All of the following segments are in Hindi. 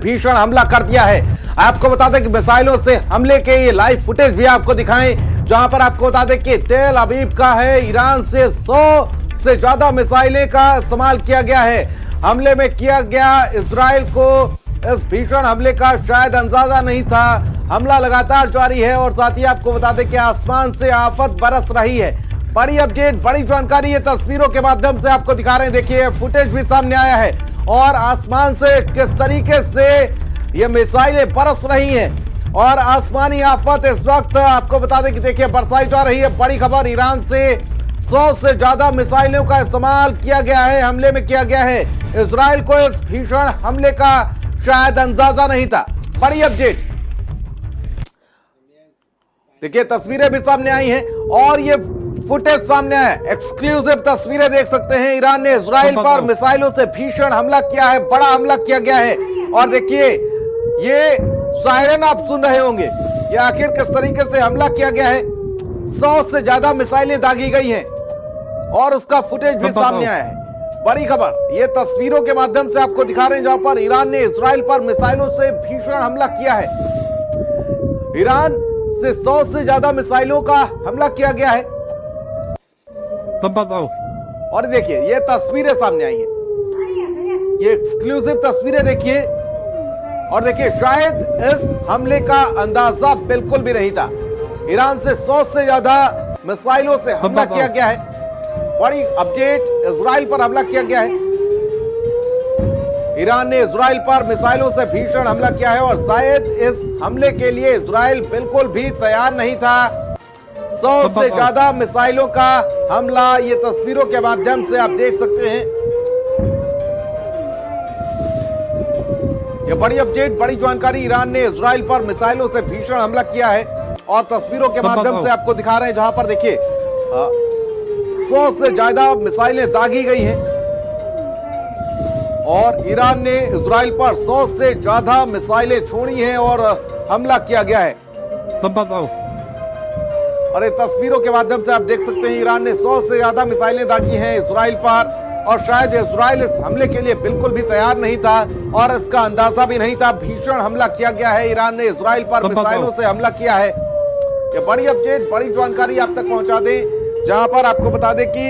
भीषण हमला कर दिया है। आपको बता दें कि मिसाइलों से हमले के ये लाइव फुटेज भी आपको दिखाएं, जहां पर आपको बता दें कि तेल अवीव का है, ईरान से 100 से ज्यादा मिसाइलें का इस्तेमाल किया गया है। हमले में किया गया इजराइल को इस भीषण हमले का शायद अंदाजा नहीं था। हमला लगातार जारी है और साथ ही आपको बता दें कि आसमान से आफत बरस रही है। बड़ी अपडेट, बड़ी जानकारी ये तस्वीरों के माध्यम से आपको दिखा रहे हैं। देखिए फुटेज भी सामने आया है और आसमान से किस तरीके से ये मिसाइलें बरस रही हैं और आसमानी आफत इस वक्त आपको बता दें कि देखिए बरसाई जा रही है। बड़ी खबर, ईरान से 100 से ज्यादा मिसाइलों का इस्तेमाल किया गया है, हमले में किया गया है। इजराइल को इस भीषण हमले का शायद अंदाजा नहीं था। बड़ी अपडेट, देखिए तस्वीरें भी सामने आई हैं और ये फुटेज सामने है, एक्सक्लूसिव तस्वीरें देख सकते हैं। ईरान ने इजराइल पर मिसाइलों से भीषण हमला किया है, बड़ा हमला किया गया है। और देखिए ये सायरन आप सुन रहे होंगे, ये आखिर किस तरीके से हमला किया गया है। 100 से ज्यादा मिसाइलें दागी गई हैं और उसका फुटेज भी सामने आया है। बड़ी खबर, ये तस्वीरों के माध्यम से आपको दिखा रहे हैं, जहां पर ईरान ने इजराइल पर मिसाइलों से भीषण हमला किया है। ईरान से 100 से ज्यादा मिसाइलों का हमला किया गया है। और देखिए ये तस्वीरें सामने आई हैं, ये एक्सक्लूसिव तस्वीरें देखिए। और देखिए शायद इस हमले का अंदाजा बिल्कुल भी नहीं था। ईरान से 100 से ज्यादा मिसाइलों से हमला किया गया है। बड़ी अपडेट, इजराइल पर हमला किया गया है। ईरान ने इजराइल पर मिसाइलों से भीषण हमला किया है और शायद इस हमले के लिए इजराइल बिल्कुल भी तैयार नहीं था। 100 से ज्यादा मिसाइलों का हमला, ये तस्वीरों के माध्यम से आप देख सकते हैं। ये बड़ी अपडेट, बड़ी जानकारी, ईरान ने इजराइल पर मिसाइलों से भीषण हमला किया है और तस्वीरों के माध्यम से आपको दिखा रहे हैं, जहां पर देखिए 100 से ज्यादा मिसाइलें दागी गई हैं और ईरान ने इजराइल पर 100 से ज्यादा मिसाइलें छोड़ी हैं और हमला किया गया है। और ये तस्वीरों के माध्यम से आप देख सकते हैं, ईरान ने 100 से ज्यादा मिसाइलें दागी हैं इजराइल पर और शायद इजराइल इस हमले के लिए बिल्कुल भी तैयार नहीं था और इसका अंदाजा भी नहीं था। भीषण हमला किया गया है, ईरान ने इजराइल पर मिसाइलों से हमला किया है। ये बड़ी अपडेट, बड़ी जानकारी आप तक पहुंचा दें, जहां पर आपको बता दें कि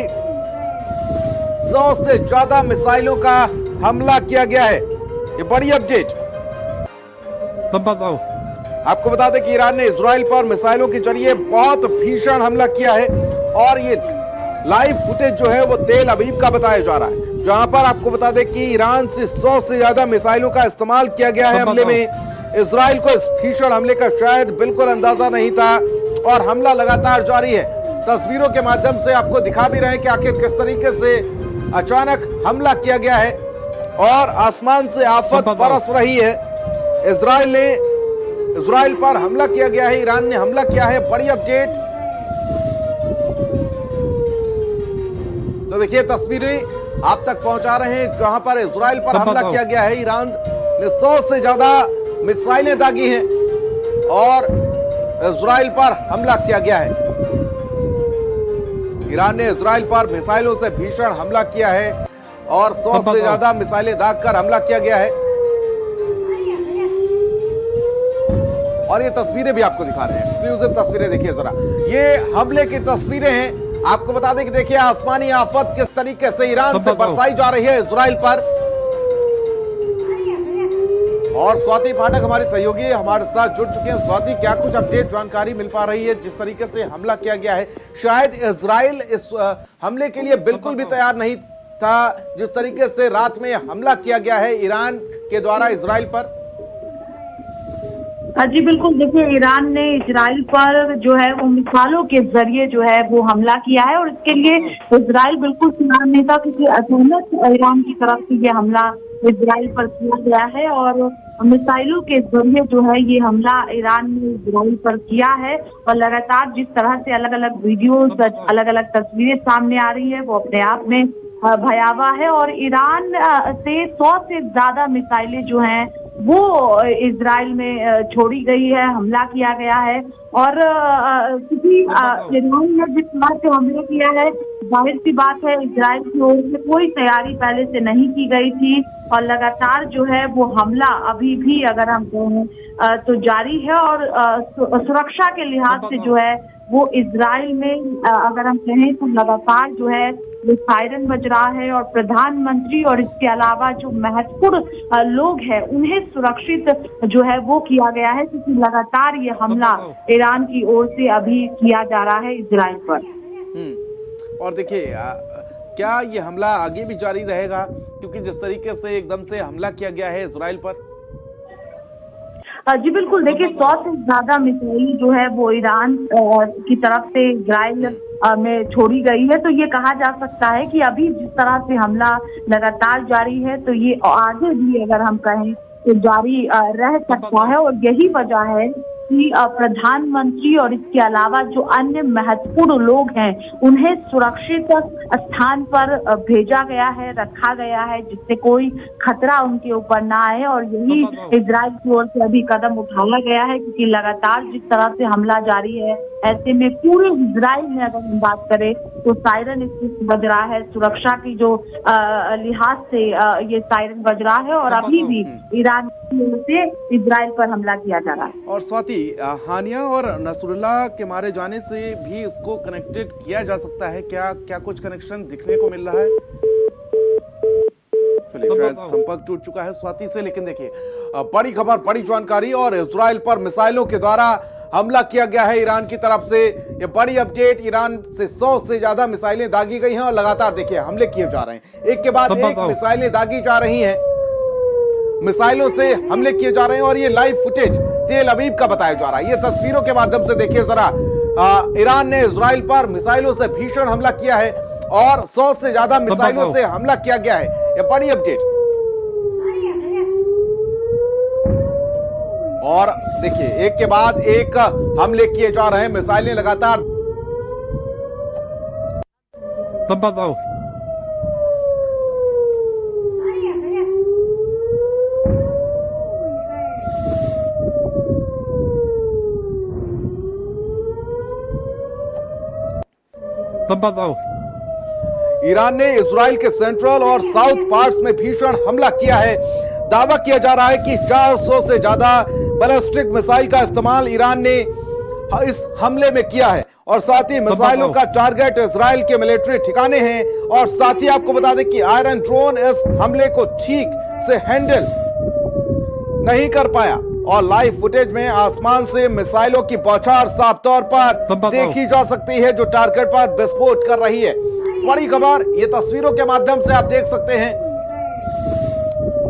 100 से ज्यादा मिसाइलों का हमला किया गया है। ये बड़ी अपडेट, आपको बता दें कि ईरान ने इजराइल पर मिसाइलों के जरिए बहुत भीषण हमला किया है और ये लाइव फुटेज जो है वो तेल अवीव का बताया जा रहा है, जहां पर आपको बता दें कि ईरान से 100 से ज्यादा मिसाइलों का इस्तेमाल किया गया है हमले में। इजराइल को इस भीषण हमले का शायद बिल्कुल अंदाजा नहीं था और हमला लगातार जारी है। तस्वीरों के माध्यम से आपको दिखा भी रहे हैं कि आखिर किस तरीके से अचानक हमला किया गया है और आसमान से आफत बरस रही है। इजराइल पर हमला किया गया है, ईरान ने हमला किया है। बड़ी अपडेट, तो देखिए तस्वीरें आप तक पहुंचा रहे हैं, जहां पर इजराइल पर हमला किया गया है। ईरान ने 100 से ज्यादा मिसाइलें दागी हैं और इजराइल पर हमला किया गया है। ईरान ने इजराइल पर मिसाइलों से भीषण हमला किया है और 100 से ज्यादा मिसाइलें दागकर हमला किया गया है। और ये तस्वीरें भी आपको दिखा रहे हैं, एक्सक्लूसिव तस्वीरें देखिए जरा। ये हमले की तस्वीरें हैं। आपको बता दें कि देखिए आसमानी आफत किस तरीके से ईरान से बरसाई जा रही है इजराइल पर। और स्वाति पाठक हमारे सहयोगी हमारे साथ जुड़ चुके हैं। स्वाति, क्या कुछ अपडेट जानकारी मिल पा रही है? जिस तरीके से हमला किया गया है, शायद इजराइल इस हमले के लिए बिल्कुल भी तैयार नहीं था, जिस तरीके से रात में हमला किया गया है ईरान के द्वारा इजराइल पर। जी बिल्कुल, देखिए ईरान ने इजराइल पर जो है वो मिसाइलों के जरिए जो है वो हमला किया है और इसके लिए इजराइल बिल्कुल तैयार नहीं था, क्योंकि अचानक ईरान की तरफ से ये हमला इजराइल पर किया गया है और मिसाइलों के जरिए जो है ये हमला ईरान ने इजराइल पर किया है। और लगातार जिस तरह से अलग अलग वीडियोस, अलग अलग तस्वीरें सामने आ रही है, वो अपने आप में भयावह है। और ईरान से 100 से ज्यादा मिसाइलें जो हैं वो इजराइल में छोड़ी गई है, हमला किया गया है। और क्योंकि ईरान ने जिस बात से हमला किया है, जाहिर सी बात है इजराइल की ओर से कोई तैयारी पहले से नहीं की गई थी और लगातार जो है वो हमला अभी भी अगर हम कहें तो जारी है। और सुरक्षा के लिहाज से जो है वो इजराइल में अगर हम कहें तो लगातार जो है वो सायरन बज रहा है और प्रधानमंत्री और इसके अलावा जो महत्वपूर्ण लोग हैं उन्हें सुरक्षित जो है वो किया गया है, क्योंकि लगातार ये हमला ईरान की ओर से अभी किया जा रहा है इजराइल पर। और देखिए क्या ये हमला आगे भी जारी रहेगा, क्योंकि जिस तरीके से एकदम से हमला किया गया है इजराइल पर? जी बिल्कुल, देखिए 100 से ज्यादा मिसाइल जो है वो ईरान की तरफ से इजराइल में छोड़ी गई है। तो ये कहा जा सकता है कि अभी जिस तरह से हमला लगातार जारी है तो ये आगे भी अगर हम कहें तो जारी रह सकता है। और यही वजह है कि प्रधानमंत्री और इसके अलावा जो अन्य महत्वपूर्ण लोग हैं उन्हें सुरक्षित स्थान पर भेजा गया है, रखा गया है, जिससे कोई खतरा उनके ऊपर ना आए। और यही इजराइल की ओर से अभी कदम उठाया गया है, क्योंकि लगातार जिस तरह से हमला जारी है ऐसे में पूरे इजराइल में अगर हम बात करें तो सायरन बज रहा है, सुरक्षा की जो लिहाज से ये सायरन बज रहा है। और अभी भी ईरान की ओर से इजराइल पर हमला किया जा रहा है। और स्वाति, हानिया और नसरुल्लाह के मारे जाने से भी इसको कनेक्टेड किया जा सकता है क्या? क्या कुछ कनेक्शन दिखने को मिल रहा है? चलिए, शायद संपर्क टूट चुका है स्वाति से। लेकिन देखिए बड़ी खबर, बड़ी जानकारी, और इजराइल पर मिसाइलों के द्वारा हमला किया गया है ईरान की तरफ से। ये बड़ी अपडेट, ईरान से 100 से ज्यादा मिसाइलें दागी गई हैं और लगातार देखिए हमले किए जा रहे हैं, एक के बाद एक मिसाइलें दागी जा रही हैं, मिसाइलों से हमले किए जा रहे हैं। और ये लाइव फुटेज तेल अवीव का बताया जा रहा है। ये तस्वीरों के माध्यम से देखिए जरा, ईरान ने इजराइल पर मिसाइलों से भीषण हमला किया है और 100 से ज्यादा मिसाइलों से हमला किया गया है। ये बड़ी अपडेट। और देखिए एक के बाद एक हमले किए जा रहे हैं, मिसाइलें लगातार। ईरान ने इजराइल के सेंट्रल और साउथ पार्ट्स में भीषण हमला किया है। दावा किया जा रहा है कि 400 से ज्यादा बैलिस्टिक मिसाइल का इस्तेमाल ईरान ने इस हमले में किया है। और साथ ही मिसाइलों का टारगेट इजराइल के मिलिट्री ठिकाने हैं। और साथ ही आपको बता दें कि आयरन ड्रोन इस हमले को ठीक से हैंडल नहीं कर पाया। और लाइव फुटेज में आसमान से मिसाइलों की बौछार साफ तौर पर देखी जा सकती है, जो टारगेट पर विस्फोट कर रही है। बड़ी खबर, ये तस्वीरों के माध्यम से आप देख सकते हैं।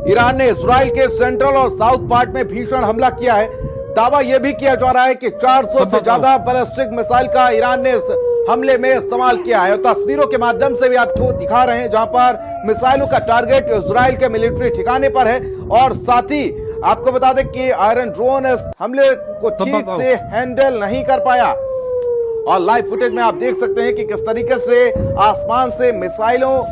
ईरान ने इजराइल के सेंट्रल और साउथ पार्ट में भीषण हमला किया है। दावा यह भी किया जा रहा है कि 400 से ज्यादा बैलिस्टिक मिसाइल का ईरान ने इस हमले में इस्तेमाल किया है। और तस्वीरों के माध्यम से भी आपको दिखा रहे हैं, जहां पर मिसाइलों का टारगेट इजराइल के मिलिट्री ठिकाने पर है। और साथ ही आपको बता दें कि आयरन ड्रोन इस हमले को ठीक से हैंडल नहीं कर पाया। और लाइव फुटेज में आप देख सकते हैं कि किस तरीके से आसमान से मिसाइलों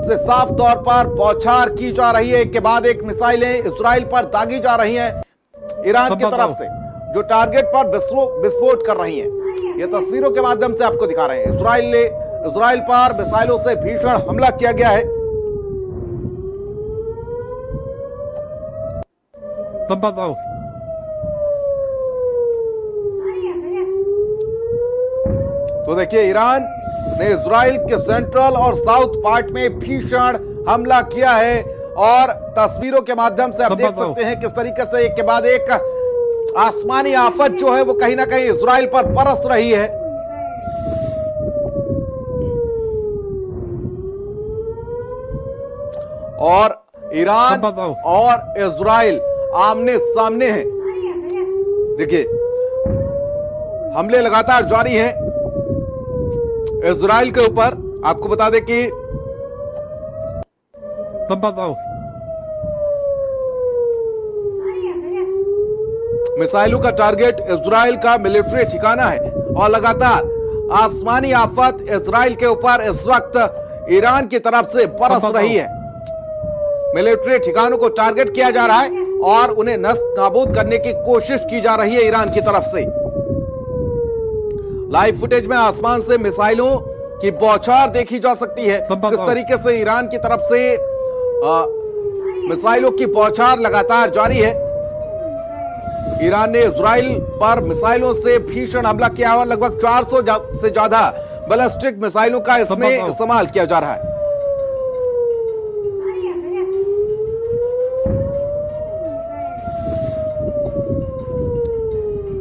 से साफ तौर पर बौछार की जा रही है। एक के बाद एक मिसाइलें इजराइल पर दागी जा रही हैं ईरान की तरफ से, जो टारगेट पर विस्फोट कर रही हैं। ये तस्वीरों के माध्यम से आपको दिखा रहे हैं। इजराइल पर मिसाइलों से भीषण हमला किया गया है। तो देखिए ईरान ने इजराइल के सेंट्रल और साउथ पार्ट में भीषण हमला किया है। और तस्वीरों के माध्यम से आप देख सकते हैं किस तरीके से एक के बाद एक आसमानी आफत जो है वो कहीं ना कहीं इजराइल पर बरस रही है। और ईरान और इजराइल आमने सामने हैं। देखिए हमले लगातार जारी हैं इजराइल के ऊपर। आपको बता दें कि मिसाइलों का टारगेट इजराइल का मिलिट्री ठिकाना है। और लगातार आसमानी आफत इजराइल के ऊपर इस वक्त ईरान की तरफ से बरस रही है। मिलिट्री ठिकानों को टारगेट किया जा रहा है। और उन्हें नष्ट नाबूद करने की कोशिश की जा रही है ईरान की तरफ से। लाइव फुटेज में आसमान से मिसाइलों की बौछार देखी जा सकती है। किस तरीके से ईरान की तरफ से मिसाइलों की बौछार लगातार जारी है। ईरान ने इजराइल पर मिसाइलों से भीषण हमला किया और लगभग 400 से ज्यादा बैलिस्टिक मिसाइलों का इसमें इस्तेमाल किया जा रहा है।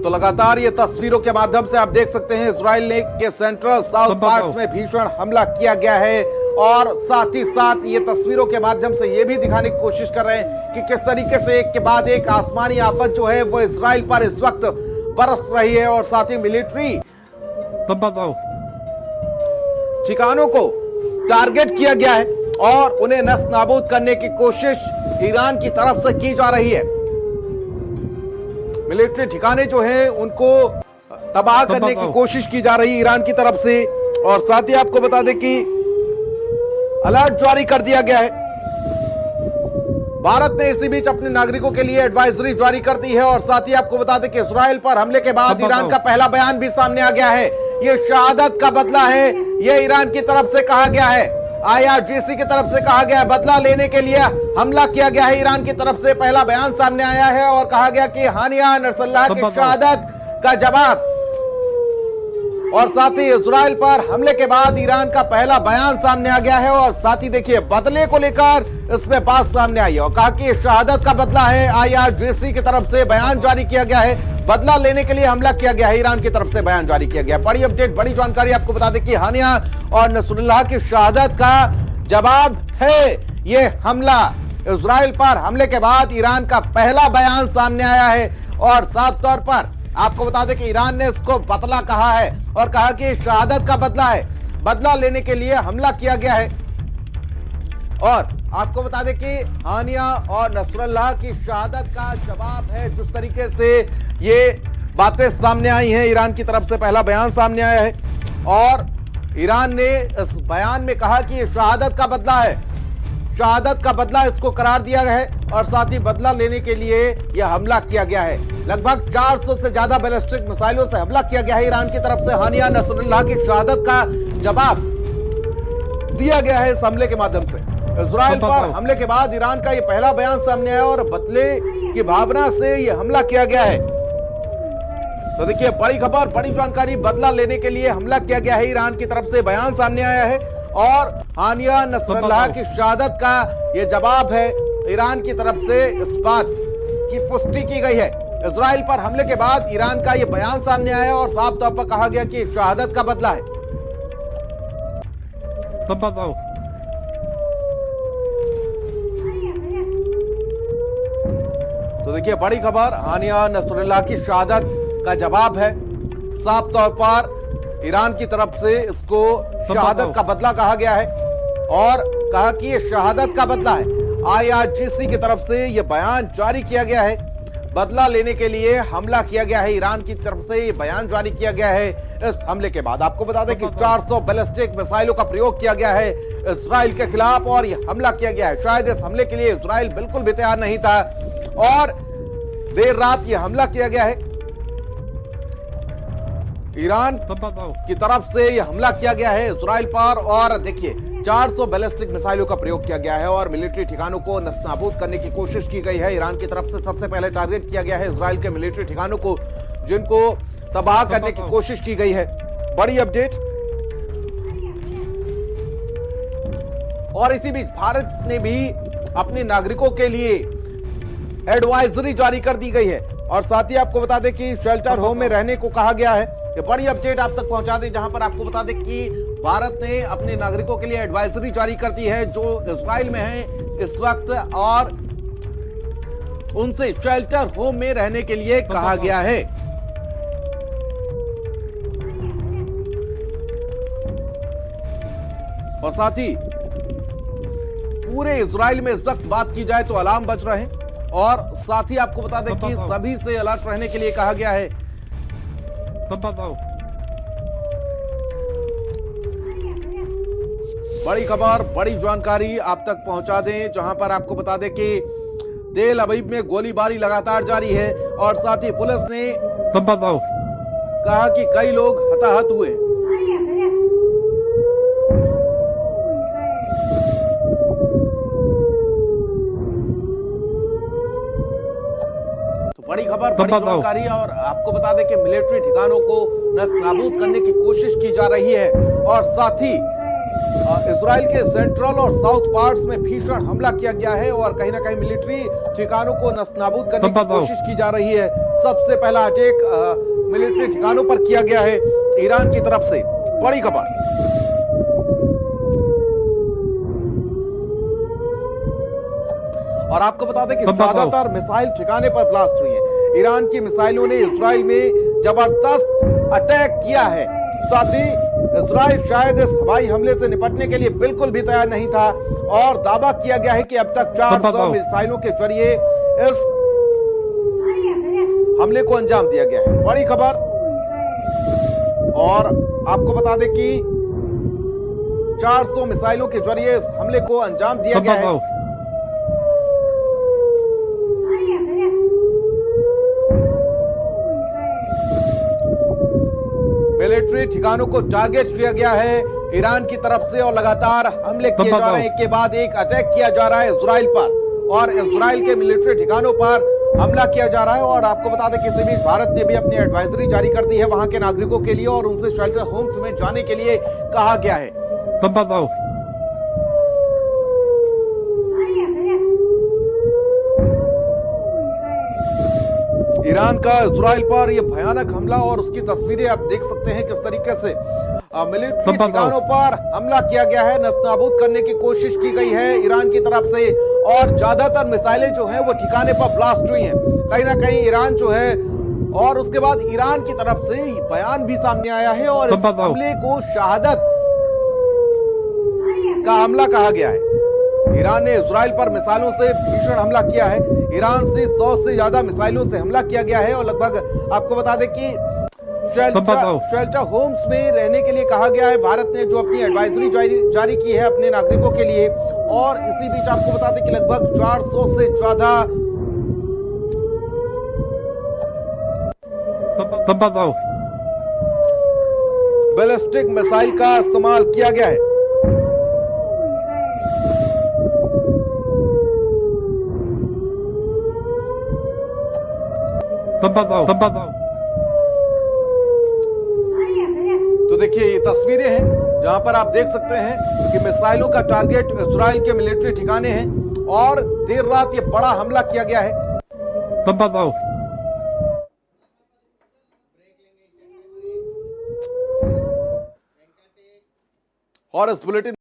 तो लगातार ये तस्वीरों के माध्यम से आप देख सकते हैं इजराइल ने के सेंट्रल साउथ पार्ट्स में भीषण हमला किया गया है और साथ ही साथ ये तस्वीरों के माध्यम से ये भी दिखाने की कोशिश कर रहे हैं कि किस तरीके से एक के बाद एक आसमानी आफत जो है वो इजराइल पर इस वक्त बरस रही है और साथ ही मिलिट्री ठिकानों को टारगेट किया गया है और उन्हें नष्ट नाबूद करने की कोशिश ईरान की तरफ से की जा रही है। मिलिट्री ठिकाने जो हैं उनको तबाह करने की कोशिश की जा रही है ईरान की तरफ से। और साथ ही आपको बता दें कि अलर्ट जारी कर दिया गया है। भारत ने इसी बीच अपने नागरिकों के लिए एडवाइजरी जारी कर दी है। और साथ ही आपको बता दें कि इजराइल पर हमले के बाद ईरान का पहला बयान भी सामने आ गया है। यह शहादत का बदला है, यह ईरान की तरफ से कहा गया है। IRGC की तरफ से कहा गया बदला लेने के लिए हमला किया गया है। ईरान की तरफ से पहला बयान सामने आया है और कहा गया कि हानिया नसरुल्लाह की शहादत का जवाब। और साथ ही इजराइल पर हमले के बाद ईरान का पहला बयान सामने आ गया है और साथ ही देखिए बदले को लेकर इसमें बात सामने आई है और कहा कि शहादत का बदला है। IRGC की तरफ से बयान जारी किया गया है, बदला लेने के लिए हमला किया गया है। ईरान की तरफ से बयान जारी किया गया। बड़ी अपडेट, बड़ी जानकारी आपको बता दें कि हानिया और नसरुल्लाह की शहादत का जवाब है ये हमला। इजराइल पर हमले के बाद ईरान का पहला बयान सामने आया है और साफ तौर पर आपको बता दें कि ईरान ने इसको बदला कहा है और कहा कि शहादत का बदला है, बदला लेने के लिए हमला किया गया है। और आपको बता दें कि हानिया और नसरुल्लाह की शहादत का जवाब है। जिस तरीके से ये बातें सामने आई हैं, ईरान की तरफ से पहला बयान सामने आया है और ईरान ने इस बयान में कहा कि ये शहादत का बदला है, शहादत का बदला इसको करार दिया गया है और साथ ही बदला लेने के लिए यह हमला किया गया है। लगभग 400 से ज्यादा बैलिस्टिक मिसाइलों से हमला किया गया है ईरान की तरफ से। हानिया नसरुल्लाह की शहादत का जवाब दिया गया है इस हमले के माध्यम से। इजराइल पर हमले के बाद ईरान का यह पहला बयान सामने आया और बदले की भावना से यह हमला किया गया है। तो देखिए बड़ी खबर, बड़ी जानकारी, बदला लेने के लिए हमला किया गया है ईरान की तरफ से बयान सामने आया है और हानिया नसरुल्लाह की शहादत का यह जवाब है। ईरान की तरफ से इस बात की पुष्टि की गई है। इजराइल पर हमले के बाद ईरान का यह बयान सामने आया और साफ तौर पर कहा गया कि शहादत का बदला है। तो देखिए बड़ी खबर, हानिया नसरुल्लाह की शहादत का जवाब है। साफ तौर पर ईरान की तरफ से इसको शहादत का बदला कहा गया है और कहा कि यह शहादत का बदला है। IRGC की तरफ से यह बयान जारी किया गया है, बदला लेने के लिए हमला किया गया है। ईरान की तरफ से यह बयान जारी किया गया है इस हमले के बाद। आपको बता दें कि 400 बैलिस्टिक मिसाइलों का प्रयोग किया गया है इजराइल के खिलाफ और यह हमला किया गया है। शायद इस हमले के लिए इजराइल बिल्कुल भी तैयार नहीं था और देर रात यह हमला किया गया है। ईरान की तरफ से यह हमला किया गया है इजराइल पर और देखिए 400 बैलिस्टिक मिसाइलों का प्रयोग किया गया है और मिलिट्री ठिकानों को नस्तानाबूद करने की कोशिश की गई है। ईरान की तरफ से सबसे पहले टारगेट किया गया है इजराइल के मिलिट्री ठिकानों को, जिनको तबाह करने की कोशिश की गई है। बड़ी अपडेट। और इसी बीच भारत ने भी अपने नागरिकों के लिए एडवाइजरी जारी कर दी गई है और साथ ही आपको बता दें कि शेल्टर होम में रहने को कहा गया है। ये बड़ी अपडेट आप तक पहुंचा दें, जहां पर आपको बता दें कि भारत ने अपने नागरिकों के लिए एडवाइजरी जारी कर दी है जो इजराइल में हैं इस वक्त और उनसे शेल्टर होम में रहने के लिए कहा गया है। और साथ ही पूरे इजराइल में इस वक्त बात की जाए तो अलार्म बज रहे हैं और साथ ही आपको बता दें कि सभी से अलर्ट रहने के लिए कहा गया है। बड़ी खबर, बड़ी जानकारी आप तक पहुंचा दें, जहां पर आपको बता दें कि तेल अवीव में गोलीबारी लगातार जारी है और साथ ही पुलिस ने तब बताओ। कहा कि कई लोग हताहत हुए। तो बड़ी खबर, बड़ी जानकारी, और आपको बता दें कि मिलिट्री ठिकानों को नस्त-नाबूद करने की कोशिश की जा रही है और साथ ही इजराइल के सेंट्रल और साउथ पार्ट्स में भीषण हमला किया गया है और कहीं ना कहीं मिलिट्री ठिकानों को नस्त-नाबूद करने की कोशिश की जा रही है। सबसे पहला अटैक मिलिट्री ठिकानों पर किया गया है ईरान की तरफ से। बड़ी खबर। और आपको बता दें कि ज्यादातर मिसाइल ठिकाने पर ब्लास्ट हुई है। ईरान की मिसाइलों ने इजराइल में जबरदस्त अटैक किया है। साथ ही इजराइल शायद इस हवाई हमले से निपटने के लिए बिल्कुल भी तैयार नहीं था और दावा किया गया है कि अब तक 400 मिसाइलों के जरिए इस हमले को अंजाम दिया गया है। बड़ी खबर। और आपको बता दें कि 400 मिसाइलों के जरिए इस हमले को अंजाम दिया गया है। मिलिट्री ठिकानों को टारगेट किया गया है ईरान की तरफ से और लगातार हमले किए जा रहे हैं। एक के बाद एक अटैक किया जा रहा है इजराइल पर और इजराइल के मिलिट्री ठिकानों पर हमला किया जा रहा है। और आपको बता दें कि इसी बीच भारत ने भी अपनी एडवाइजरी जारी कर दी है वहां के नागरिकों के लिए और उनसे शेल्टर होम्स में जाने के लिए कहा गया है। तब बताओ। ईरान का इजराइल पर यह भयानक हमला और उसकी तस्वीरें आप देख सकते हैं किस तरीके से मिलिट्री ठिकानों पर हमला किया गया है, नस्त-नाबूद करने की कोशिश की गई है ईरान की तरफ से और ज्यादातर मिसाइलें जो हैं वो ठिकाने पर ब्लास्ट हुई हैं। कहीं ना कहीं ईरान जो है और उसके बाद ईरान की तरफ से बयान भी सामने आया है और इस हमले को शहादत का हमला कहा गया है। ईरान ने इजराइल पर मिसाइलों से भीषण हमला किया है। ईरान से 100 से ज्यादा मिसाइलों से हमला किया गया है और लगभग आपको बता दें कि शेल्टर होम्स में रहने के लिए कहा गया है। भारत ने जो अपनी एडवाइजरी जारी की है अपने नागरिकों के लिए और इसी बीच आपको बता दें कि लगभग 400 से ज्यादा बैलिस्टिक मिसाइल का इस्तेमाल किया गया है। तो देखिए ये तस्वीरें हैं जहां पर आप देख सकते हैं कि मिसाइलों का टारगेट इजराइल के मिलिट्री ठिकाने हैं और देर रात ये बड़ा हमला किया गया है। तब बताओ। और इस बुलेटिन